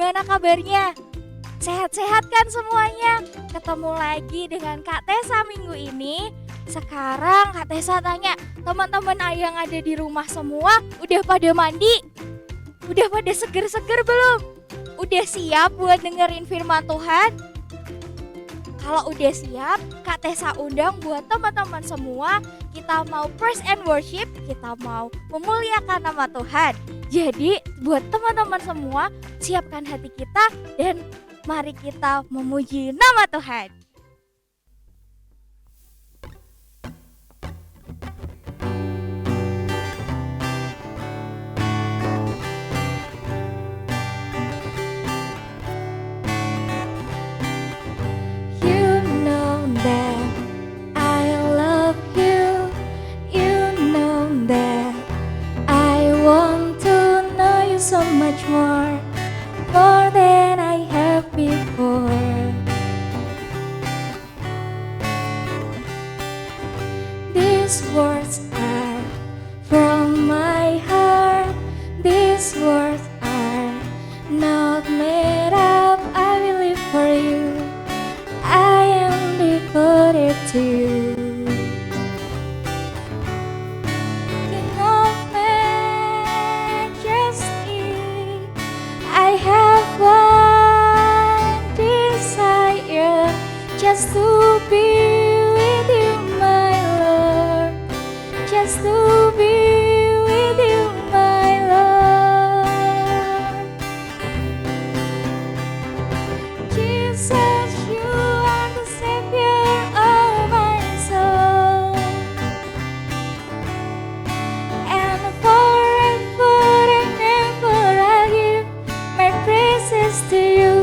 gimana kabarnya? Sehat-sehat kan semuanya? Ketemu lagi dengan Kak Tessa minggu ini. Sekarang Kak Tessa tanya, teman-teman yang ada di rumah semua udah pada mandi? Udah pada seger-seger belum? Udah siap buat dengerin firman Tuhan? Kalau udah siap, Kak Tessa undang buat teman-teman semua. Kita mau praise and worship, kita mau memuliakan nama Tuhan. Jadi buat teman-teman semua, siapkan hati kita dan mari kita memuji nama Tuhan. More than I have before. These words are from my heart. These words are not made up. I will live for you. I am devoted to you. Just to be with you, my Lord. Just to be with you, my Lord. Jesus, you are the Savior of my soul. And forever and ever I give my praises to you.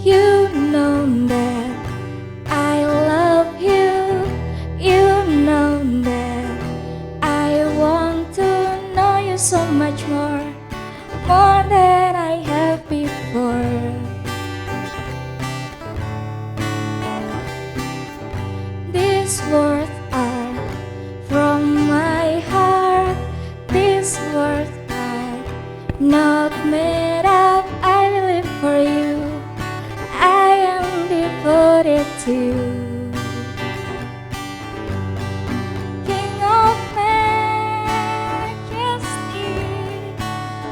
You know that I love you. You know that I want to know you so much more than I have before. These words are from my heart. These words are not made up. I will live for you. I am devoted to you. King of majesty,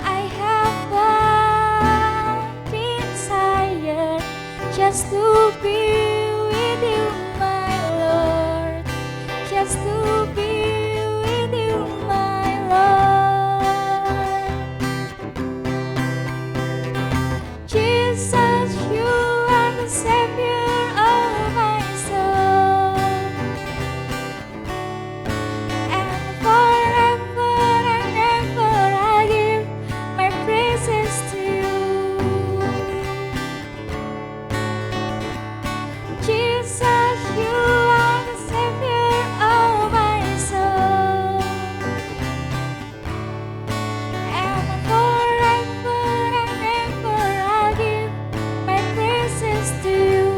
I have one desire, just to be with you, my Lord. Just to be with you, my Lord. Jesus, you Savior of my soul, and forever and ever I give my praises to you. Jesus, you are the Savior of my soul, and forever and ever I give my praises to you.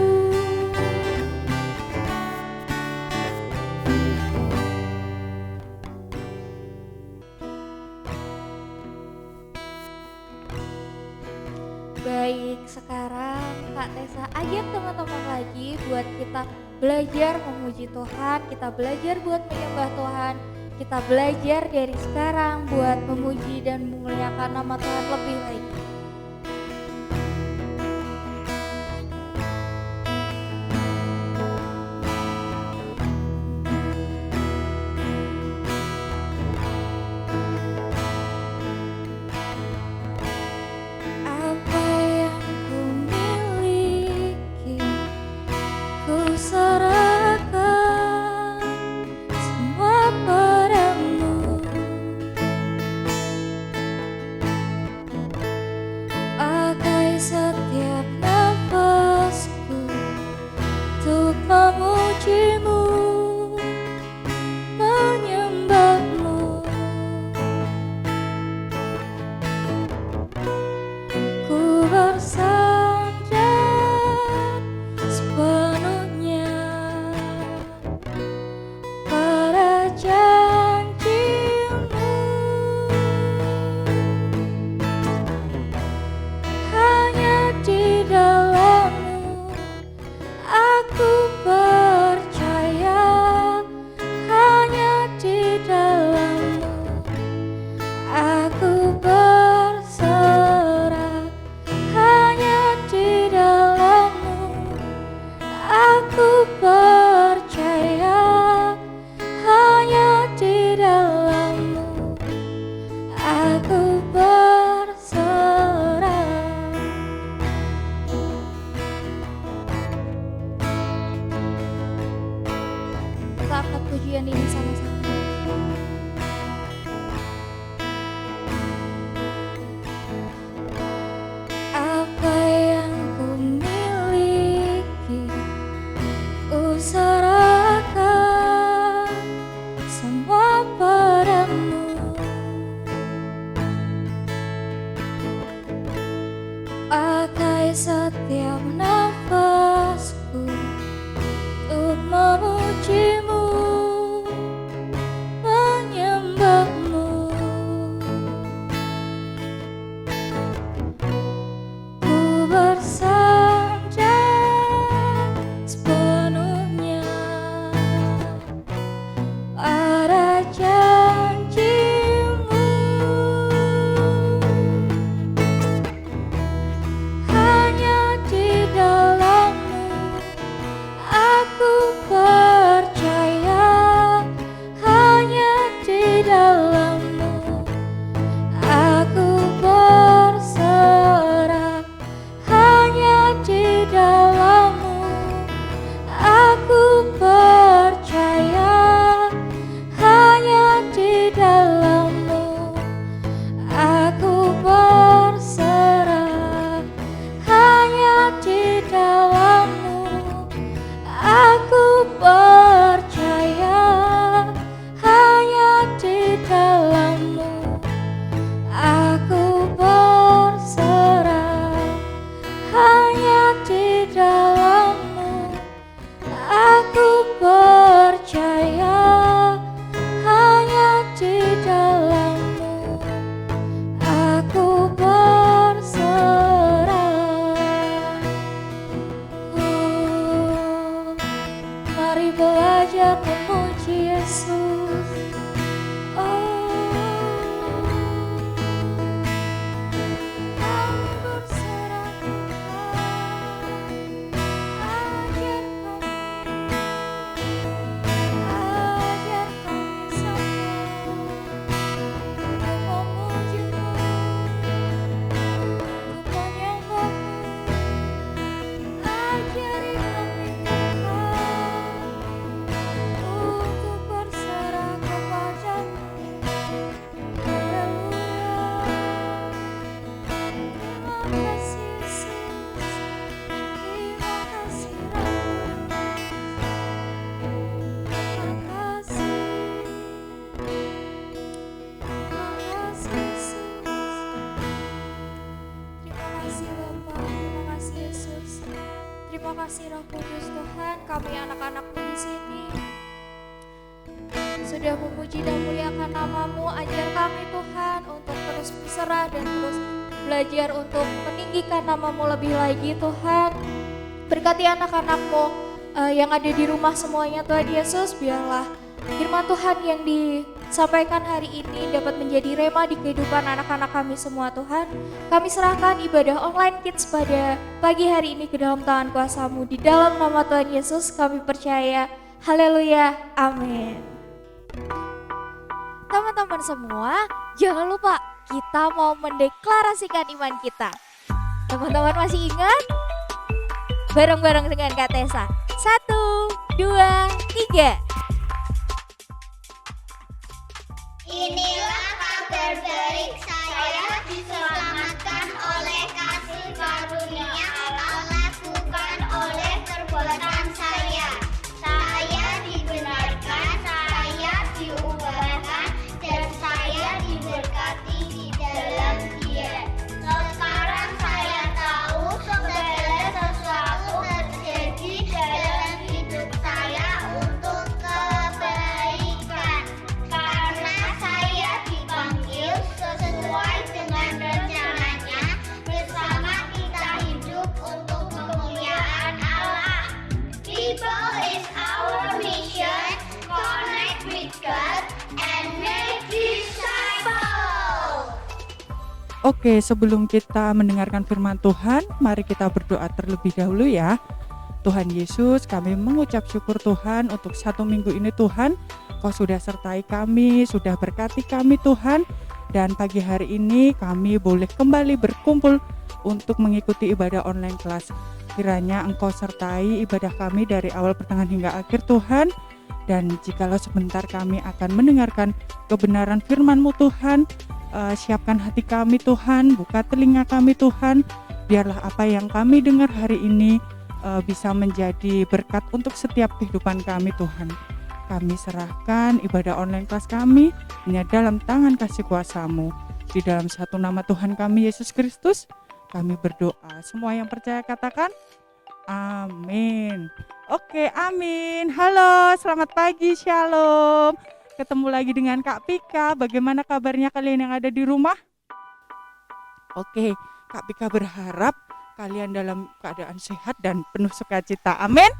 Baik, sekarang Kak Tessa ajak teman-teman lagi buat kita belajar memuji Tuhan, kita belajar buat menyembah Tuhan, kita belajar dari sekarang buat memuji dan memuliakan nama Tuhan lebih lagi. dalam-Mu. Aku berserah hanya di dalam-Mu. Aku percaya hanya di dalam-Mu. Aku berserah hanya di dalam-Mu. Aku percaya hanya di dalam-Mu. Aku berserah hanya di dalam-Mu. Aku percaya hanya di dalam-Mu. Aku berserah. Oh, mari belajar memuji Yesus. Kami berserah Tuhan. Ajar kami semua untuk memuji-Mu, untuk menyembah-Mu. Ajari kami Tuhan untuk berserah kepada-Mu. Haleluya. Terima kasih Yesus. Terima kasih Rabbus. Terima kasih. Terima kasih Yesus. Terima kasih Bapa. Terima kasih Yesus. Terima kasih Roh Kudus Tuhan. Kami anak-anak-Mu di sini sudah memuji dan muliakan nama-Mu. Ajar kami Tuhan untuk terus berserah dan terus belajar untuk meninggikan nama-Mu lebih lagi Tuhan. Berkati anak-anak-Mu yang ada di rumah semuanya Tuhan Yesus. Biarlah firman Tuhan yang disampaikan hari ini dapat menjadi rema di kehidupan anak-anak kami semua Tuhan. Kami serahkan ibadah online kids pada pagi hari ini ke dalam tangan kuasa-Mu. Di dalam nama Tuhan Yesus kami percaya. Haleluya. Amin. Teman-teman semua, jangan lupa kita mau mendeklarasikan iman kita. Teman-teman masih ingat? Bareng-bareng dengan Kak Tessa. 1, 2, 3. Inilah kabar baik, saya diselamatkan oleh kasih karunia Allah, bukan oleh perbuatan saya. Saya dibenarkan, saya diubahkan, dan saya diberkati di dalam Dia. Sekarang saya tahu segala sesuatu terjadi dalam hidup saya untuk kebaikan. Karena saya dipanggil sesuai dengan rencananya, bersama kita hidup untuk kemuliaan Allah. People is our mission, connect with God and make disciples. Oke, sebelum kita mendengarkan firman Tuhan, mari kita berdoa terlebih dahulu ya. Tuhan Yesus, kami mengucap syukur Tuhan untuk 1 minggu ini Tuhan. Kau sudah sertai kami, sudah berkati kami Tuhan. Dan pagi hari ini kami boleh kembali berkumpul untuk mengikuti ibadah online kelas. Kiranya Engkau sertai ibadah kami dari awal pertengahan hingga akhir Tuhan. Dan jikalau sebentar kami akan mendengarkan kebenaran firman-Mu Tuhan, siapkan hati kami Tuhan, buka telinga kami Tuhan. Biarlah apa yang kami dengar hari ini bisa menjadi berkat untuk setiap kehidupan kami Tuhan. Kami serahkan ibadah online kelas kami hanya dalam tangan kasih kuasa-Mu. Di dalam satu nama Tuhan kami Yesus Kristus, kami berdoa. Semua yang percaya katakan amin. Oke, amin. Halo, selamat pagi, shalom. Ketemu lagi dengan Kak Pika. Bagaimana kabarnya kalian yang ada di rumah? Oke, Kak Pika berharap kalian dalam keadaan sehat dan penuh sukacita. Amin.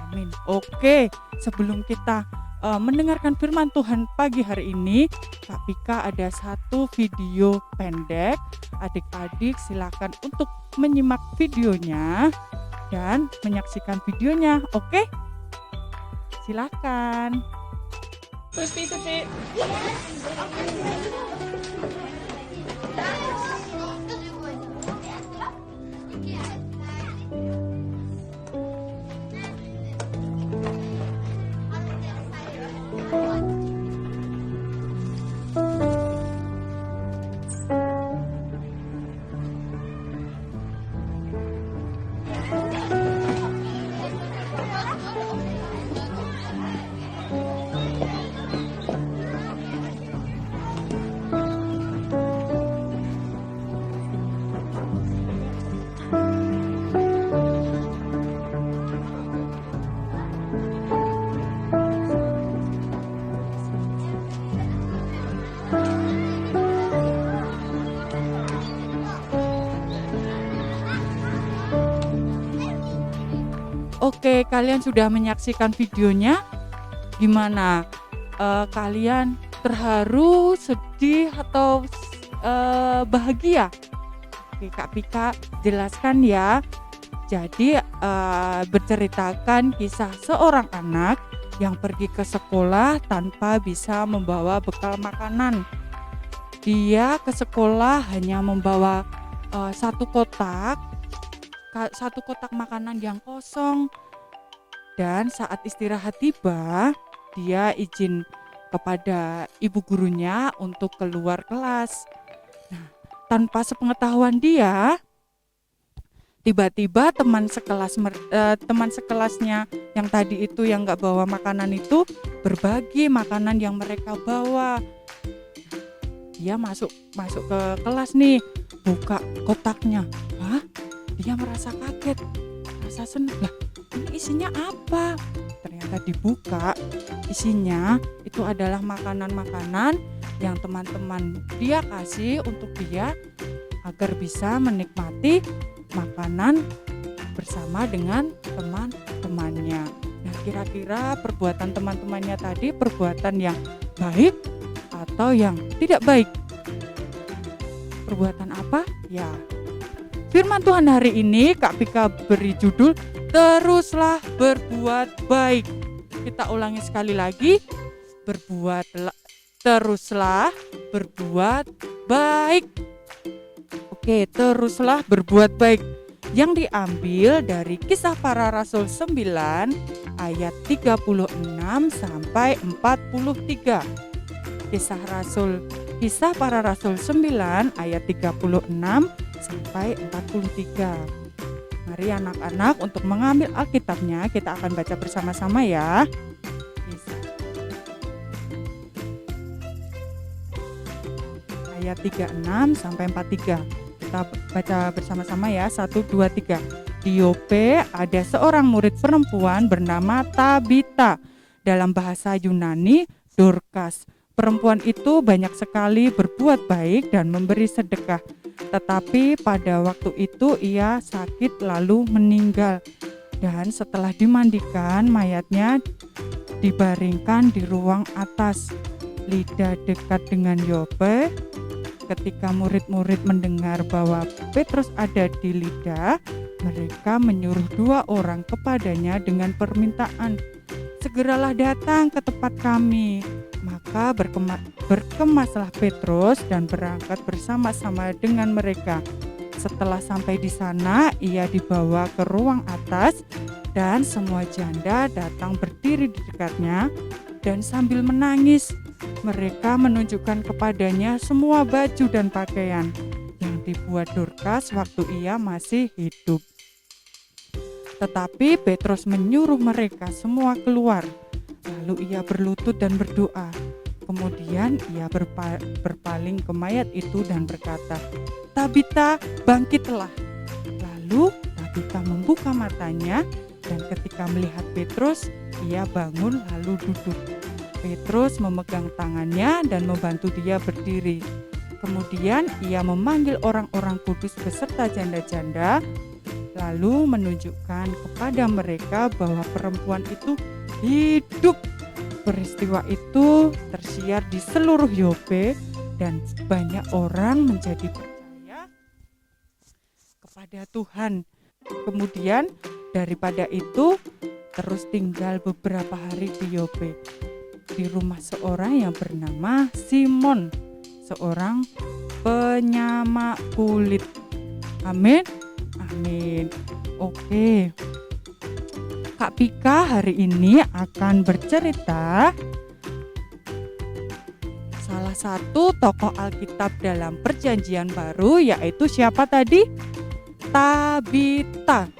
Amin. Oke, sebelum kita mendengarkan firman Tuhan pagi hari ini, Kak Pika ada satu video pendek. Adik-adik silakan untuk menyimak videonya dan menyaksikan videonya. Oke? Silakan. Terus titik. Oke, kalian sudah menyaksikan videonya. Gimana? Kalian terharu, sedih, atau bahagia? Oke, Kak Pika jelaskan ya. Jadi berceritakan kisah seorang anak yang pergi ke sekolah tanpa bisa membawa bekal makanan. Dia ke sekolah hanya membawa satu kotak makanan yang kosong. Dan saat istirahat tiba, dia izin kepada ibu gurunya untuk keluar kelas. Nah, tanpa sepengetahuan dia, tiba-tiba teman sekelasnya yang tadi itu yang nggak bawa makanan itu berbagi makanan yang mereka bawa. Dia masuk ke kelas nih, buka kotaknya. Hah? Dia merasa kaget, merasa senang. Lah, ini isinya apa? Ternyata dibuka, isinya itu adalah makanan-makanan yang teman-teman dia kasih untuk dia agar bisa menikmati makanan bersama dengan teman-temannya. Nah, kira-kira perbuatan teman-temannya tadi perbuatan yang baik atau yang tidak baik? Perbuatan apa? Ya, firman Tuhan hari ini Kak Pika beri judul teruslah berbuat baik. Kita ulangi sekali lagi, teruslah berbuat baik. Oke, teruslah berbuat baik yang diambil dari Kisah Para Rasul 9 ayat 36 sampai 43. Kisah Para Rasul 9 ayat 36 sampai 43. Mari anak-anak untuk mengambil Alkitabnya, kita akan baca bersama-sama ya. Ayat 36 sampai 43. Kita baca bersama-sama ya. 1, 2, 3. Di Yope ada seorang murid perempuan bernama Tabita. Dalam bahasa Yunani, Dorcas. Perempuan itu banyak sekali berbuat baik dan memberi sedekah. Tetapi pada waktu itu ia sakit lalu meninggal. Dan setelah dimandikan, mayatnya dibaringkan di ruang atas. Lida dekat dengan Yope. Ketika murid-murid mendengar bahwa Petrus ada di Lida, mereka menyuruh 2 orang kepadanya dengan permintaan, "Segeralah datang ke tempat kami." Maka berkemaslah Petrus dan berangkat bersama-sama dengan mereka. Setelah sampai di sana, ia dibawa ke ruang atas dan semua janda datang berdiri di dekatnya dan sambil menangis. Mereka menunjukkan kepadanya semua baju dan pakaian yang dibuat Dorcas waktu ia masih hidup. Tetapi Petrus menyuruh mereka semua keluar. Lalu ia berlutut dan berdoa. Kemudian ia berpaling ke mayat itu dan berkata, "Tabita, bangkitlah." Lalu Tabita membuka matanya dan ketika melihat Petrus, ia bangun lalu duduk. Petrus memegang tangannya dan membantu dia berdiri. Kemudian ia memanggil orang-orang kudus beserta janda-janda, lalu menunjukkan kepada mereka bahwa perempuan itu hidup. Peristiwa itu tersiar di seluruh Yope dan banyak orang menjadi percaya kepada Tuhan. Kemudian daripada itu terus tinggal beberapa hari di Yope. di rumah seorang yang bernama Simon, seorang penyamak kulit. Amin. Amin. Oke. Kak Pika hari ini akan bercerita salah satu tokoh Alkitab dalam Perjanjian Baru, yaitu siapa tadi? Tabita.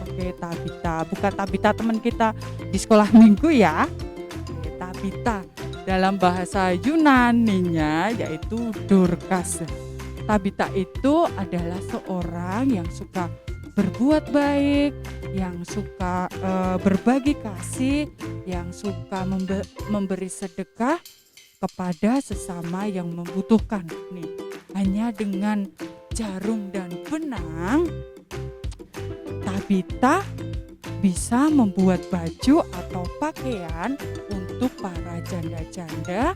Oke, Tabita, bukan Tabita teman kita di sekolah minggu ya. Oke, Tabita dalam bahasa Yunaninya yaitu Dorcas. Tabita itu adalah seorang yang suka berbuat baik, yang suka berbagi kasih, yang suka memberi sedekah kepada sesama yang membutuhkan. Nih, hanya dengan jarum dan benang, Tabita bisa membuat baju atau pakaian untuk para janda-janda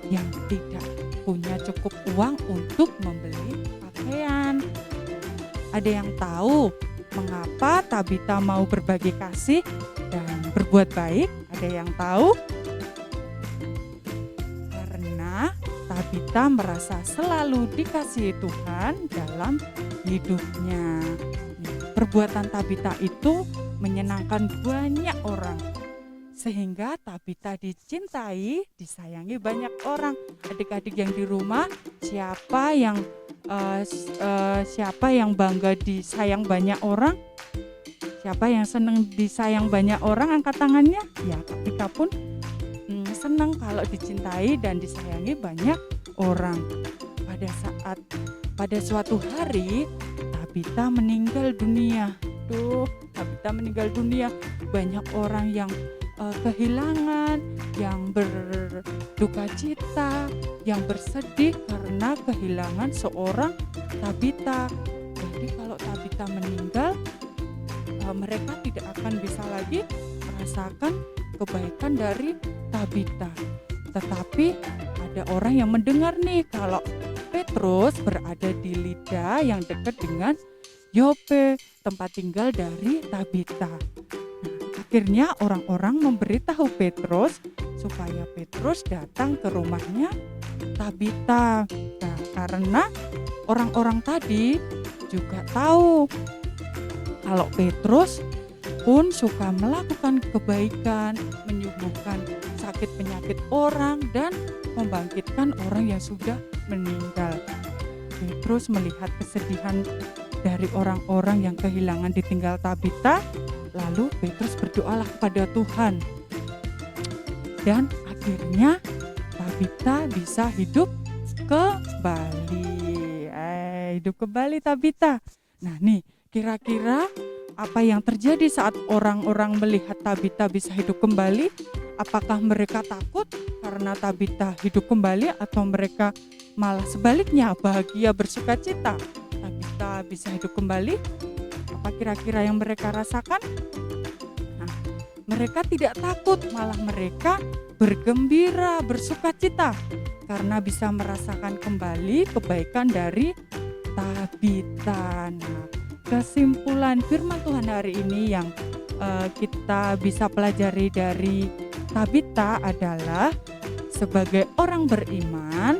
yang tidak punya cukup uang untuk membeli pakaian. Ada yang tahu mengapa Tabita mau berbagi kasih dan berbuat baik? Ada yang tahu? Karena Tabita merasa selalu dikasihi Tuhan dalam hidupnya. Perbuatan Tabita itu menyenangkan banyak orang, sehingga Tabita dicintai, disayangi banyak orang. Adik-adik yang di rumah, siapa yang bangga disayang banyak orang? Siapa yang senang disayang banyak orang? Angkat tangannya. Ya, Kak Pika pun senang kalau dicintai dan disayangi banyak orang. Pada suatu hari Tabita meninggal dunia. Tabita meninggal dunia. Banyak orang yang kehilangan, yang berduka cita, yang bersedih karena kehilangan seorang Tabita. Jadi kalau Tabita meninggal, mereka tidak akan bisa lagi merasakan kebaikan dari Tabita. Tetapi ada orang yang mendengar nih kalau Petrus berada di Lida yang dekat dengan Yope, tempat tinggal dari Tabita. Akhirnya orang-orang memberitahu Petrus supaya Petrus datang ke rumahnya Tabita. Nah, karena orang-orang tadi juga tahu kalau Petrus pun suka melakukan kebaikan, menyembuhkan sakit penyakit orang dan membangkitkan orang yang sudah meninggal. Petrus melihat kesedihan dari orang-orang yang kehilangan ditinggal Tabita. Lalu Petrus berdoalah kepada Tuhan. Dan akhirnya Tabita bisa hidup kembali. Hidup kembali Tabita. Nah nih, kira-kira apa yang terjadi saat orang-orang melihat Tabita bisa hidup kembali? Apakah mereka takut karena Tabita hidup kembali, atau mereka malah sebaliknya bahagia bersukacita Tabita bisa hidup kembali? Apa kira-kira yang mereka rasakan? Nah, mereka tidak takut, malah mereka bergembira, bersukacita karena bisa merasakan kembali kebaikan dari Tabita. Nah, kesimpulan firman Tuhan hari ini yang kita bisa pelajari dari Tabita adalah sebagai orang beriman,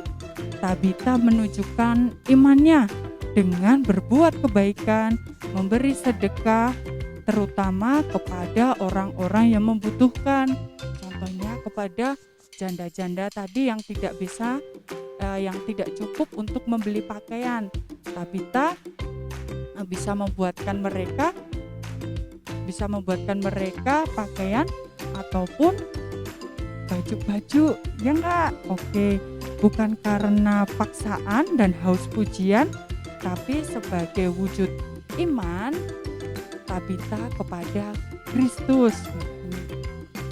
Tabita menunjukkan imannya dengan berbuat kebaikan, memberi sedekah, terutama kepada orang-orang yang membutuhkan. Contohnya kepada janda-janda tadi yang tidak bisa, yang tidak cukup untuk membeli pakaian. Tabita bisa membuatkan mereka pakaian ataupun baju-baju, ya enggak? Oke, bukan karena paksaan dan haus pujian, tapi sebagai wujud iman Tabita kepada Kristus.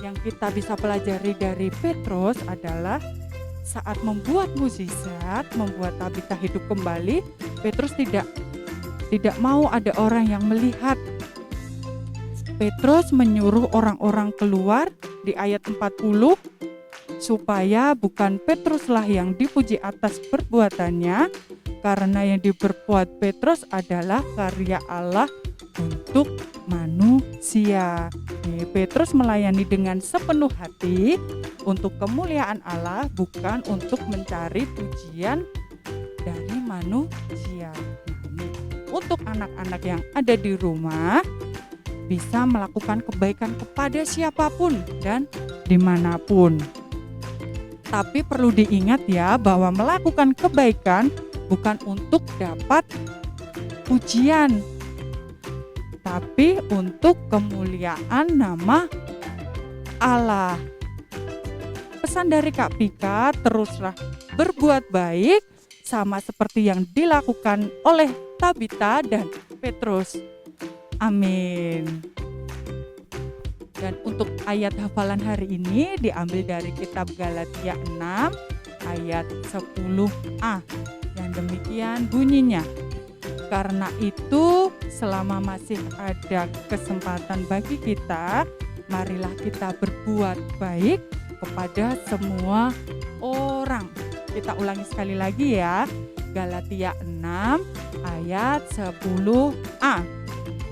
Yang kita bisa pelajari dari Petrus adalah saat membuat mukjizat, membuat Tabita hidup kembali, Petrus tidak mau ada orang yang melihat. Petrus menyuruh orang-orang keluar di ayat 40 supaya bukan Petruslah yang dipuji atas perbuatannya, karena yang diperbuat Petrus adalah karya Allah untuk manusia. Petrus melayani dengan sepenuh hati untuk kemuliaan Allah, bukan untuk mencari pujian dari manusia. Untuk anak-anak yang ada di rumah, bisa melakukan kebaikan kepada siapapun dan dimanapun. Tapi perlu diingat ya, bahwa melakukan kebaikan bukan untuk dapat pujian, tapi untuk kemuliaan nama Allah. Pesan dari Kak Pika, teruslah berbuat baik sama seperti yang dilakukan oleh Tabita dan Petrus. Amin. Dan untuk ayat hafalan hari ini diambil dari kitab Galatia 6 ayat 10a. Yang demikian bunyinya. Karena itu, selama masih ada kesempatan bagi kita, marilah kita berbuat baik kepada semua orang. Kita ulangi sekali lagi ya. Galatia 6 ayat 10a.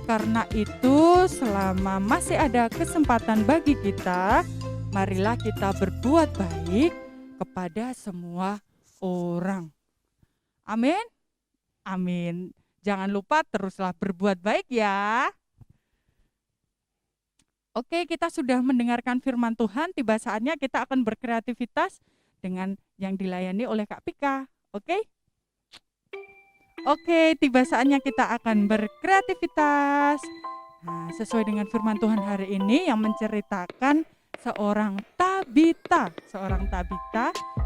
Karena itu, selama masih ada kesempatan bagi kita, marilah kita berbuat baik kepada semua orang. Amin. Amin. Jangan lupa teruslah berbuat baik ya. Oke, kita sudah mendengarkan firman Tuhan, tiba saatnya kita akan berkreativitas dengan yang dilayani oleh Kak Pika. Oke? Oke, tiba saatnya kita akan berkreativitas. Nah, sesuai dengan firman Tuhan hari ini yang menceritakan seorang Tabita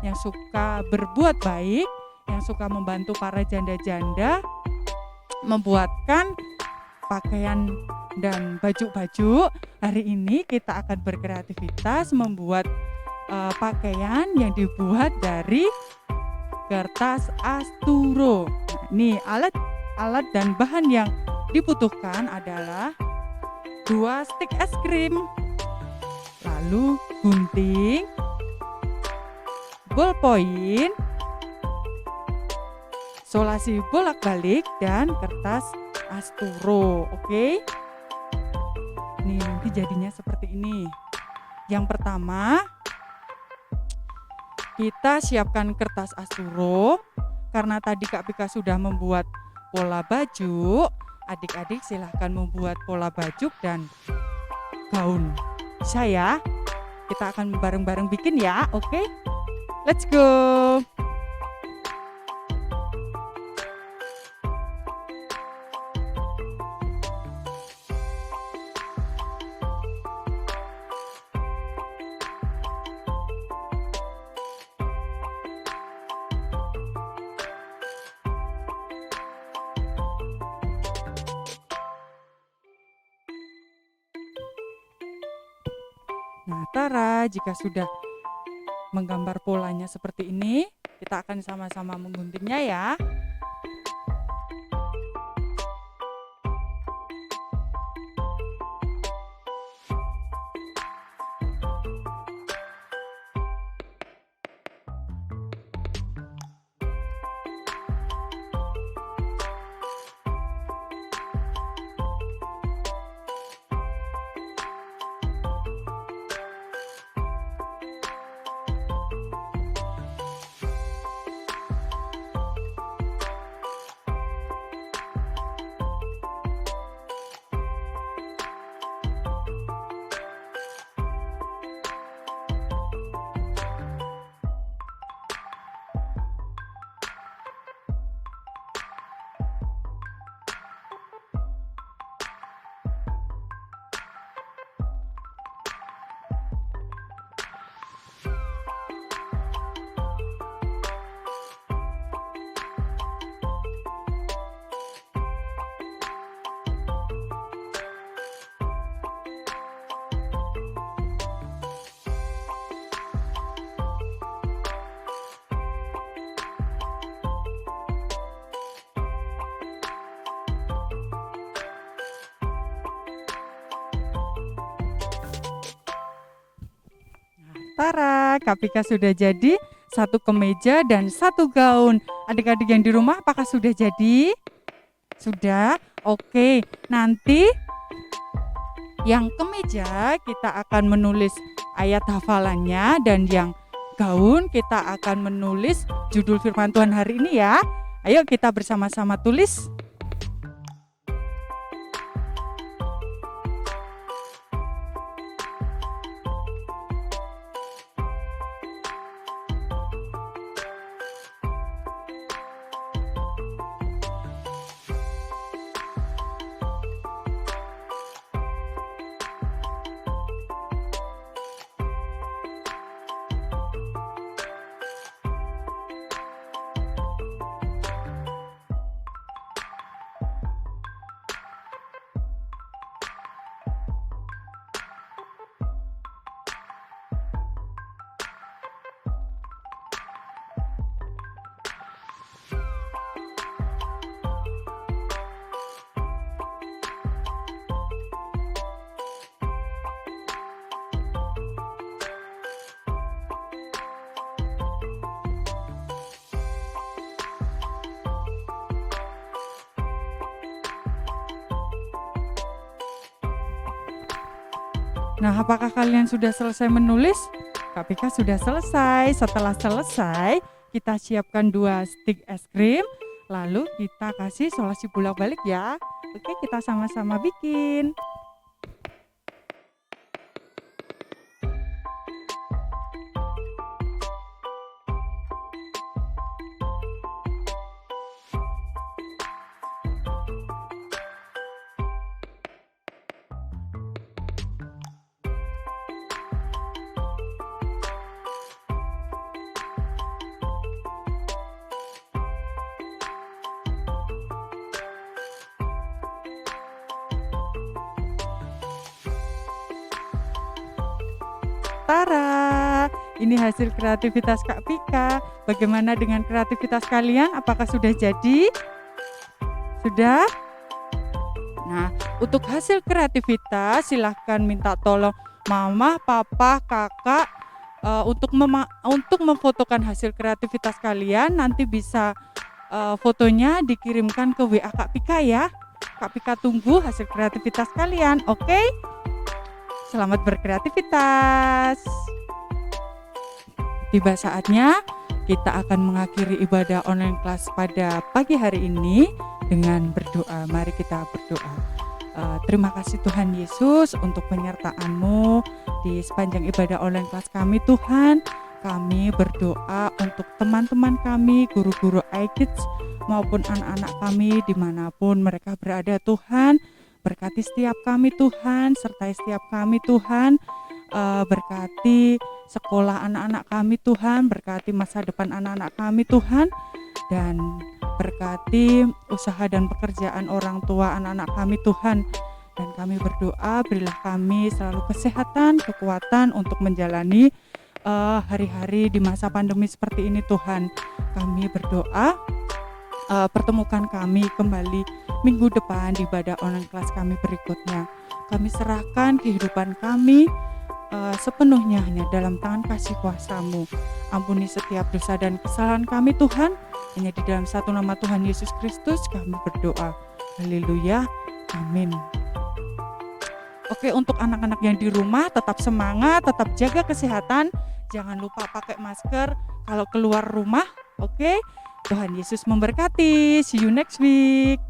yang suka berbuat baik, yang suka membantu para janda-janda membuatkan pakaian dan baju-baju. Hari ini kita akan berkreativitas membuat pakaian yang dibuat dari kertas asturo. Nih, alat dan bahan yang dibutuhkan adalah 2 stik es krim, lalu gunting, ballpoint, solasi bolak-balik, dan kertas asturo. Oke? Nih, nanti jadinya seperti ini. Yang pertama, kita siapkan kertas asturo. Karena tadi Kak Pika sudah membuat pola baju, adik-adik silahkan membuat pola baju dan gaun. Bisa ya? Kita akan bareng-bareng bikin ya, oke? Let's go! Nah, Tara, jika sudah menggambar polanya seperti ini, kita akan sama-sama mengguntingnya ya. Tara, Kak Pika sudah jadi. 1 kemeja, dan 1 gaun. Adik-adik yang di rumah apakah sudah jadi? Sudah? Oke, nanti yang kemeja kita akan menulis ayat hafalannya, dan yang gaun kita akan menulis judul firman Tuhan hari ini ya. Ayo kita bersama-sama tulis. Nah, apakah kalian sudah selesai menulis? Kak Pika sudah selesai. Setelah selesai, kita siapkan 2 stik es krim, lalu kita kasih solasi bolak-balik ya. Oke, kita sama-sama bikin. Tara, ini hasil kreativitas Kak Pika. Bagaimana dengan kreativitas kalian? Apakah sudah jadi? Sudah? Nah, untuk hasil kreativitas silahkan minta tolong mama, papa, kakak untuk memfotokan hasil kreativitas kalian. Nanti bisa fotonya dikirimkan ke WA Kak Pika ya. Kak Pika tunggu hasil kreativitas kalian, oke? Selamat berkreativitas. Tiba saatnya kita akan mengakhiri ibadah online kelas pada pagi hari ini dengan berdoa. Mari kita berdoa. Terima kasih Tuhan Yesus untuk penyertaan-Mu di sepanjang ibadah online kelas kami Tuhan. Kami berdoa untuk teman-teman kami, guru-guru iKids maupun anak-anak kami dimanapun mereka berada Tuhan. Berkati setiap kami Tuhan, sertai setiap kami Tuhan, berkati sekolah anak-anak kami Tuhan, berkati masa depan anak-anak kami Tuhan, dan berkati usaha dan pekerjaan orang tua anak-anak kami Tuhan. Dan kami berdoa berilah kami selalu kesehatan, kekuatan untuk menjalani hari-hari di masa pandemi seperti ini Tuhan. Kami berdoa pertemukan kami kembali minggu depan di ibadah online kelas kami berikutnya. Kami serahkan kehidupan kami sepenuhnya hanya dalam tangan kasih kuasa-Mu. Ampuni setiap dosa dan kesalahan kami Tuhan. Hanya di dalam satu nama Tuhan Yesus Kristus kami berdoa. Haleluya. Amin. Oke, untuk anak-anak yang di rumah tetap semangat, tetap jaga kesehatan. Jangan lupa pakai masker kalau keluar rumah. Oke. Tuhan Yesus memberkati. See you next week.